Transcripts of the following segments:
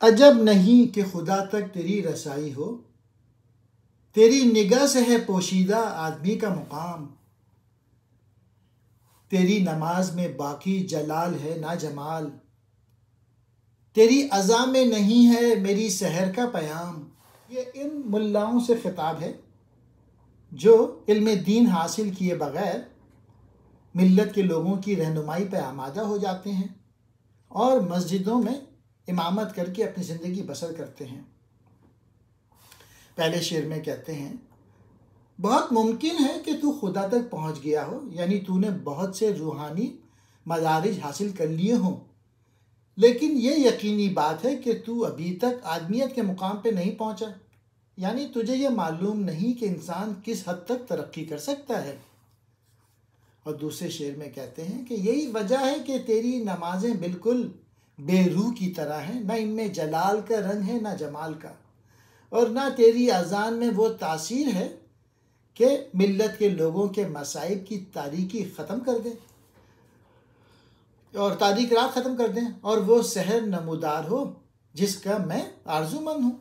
عجب نہیں کہ خدا تک تیری رسائی ہو، تیری نگاہ سے ہے پوشیدہ آدمی کا مقام۔ تیری نماز میں باقی جلال ہے نہ جمال، تیری اذاں میں نہیں ہے میری سحر کا پیام۔ یہ ان ملاؤں سے خطاب ہے جو علم دین حاصل کیے بغیر ملت کے لوگوں کی رہنمائی پہ آمادہ ہو جاتے ہیں اور مسجدوں میں امامت کر کے اپنی زندگی بسر کرتے ہیں۔ پہلے شعر میں کہتے ہیں، بہت ممکن ہے کہ تو خدا تک پہنچ گیا ہو، یعنی تو نے بہت سے روحانی مدارج حاصل کر لیے ہوں، لیکن یہ یقینی بات ہے کہ تو ابھی تک آدمیت کے مقام پہ نہیں پہنچا، یعنی تجھے یہ معلوم نہیں کہ انسان کس حد تک ترقی کر سکتا ہے۔ اور دوسرے شعر میں کہتے ہیں کہ یہی وجہ ہے کہ تیری نمازیں بالکل بے روح کی طرح ہیں، نہ ان میں جلال کا رنگ ہے نہ جمال کا، اور نہ تیری اذان میں وہ تاثیر ہے کہ ملت کے لوگوں کے مصائب کی تاریکی ختم کر دیں اور تاریک رات ختم کر دیں، اور وہ سحر نمودار ہو جس کا میں آرزو مند ہوں۔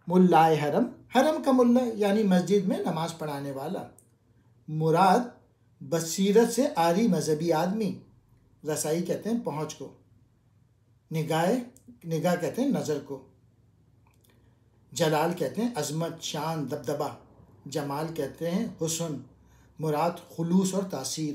ملائے حرم، حرم کا ملا یعنی مسجد میں نماز پڑھانے والا، مراد بصیرت سے آری مذہبی آدمی، رسائی کہتے ہیں پہنچ کو، نگاہ کہتے ہیں نظر کو، جلال کہتے ہیں عظمت، شان، دبدبہ، جمال کہتے ہیں حسن، مراد خلوص اور تاثیر۔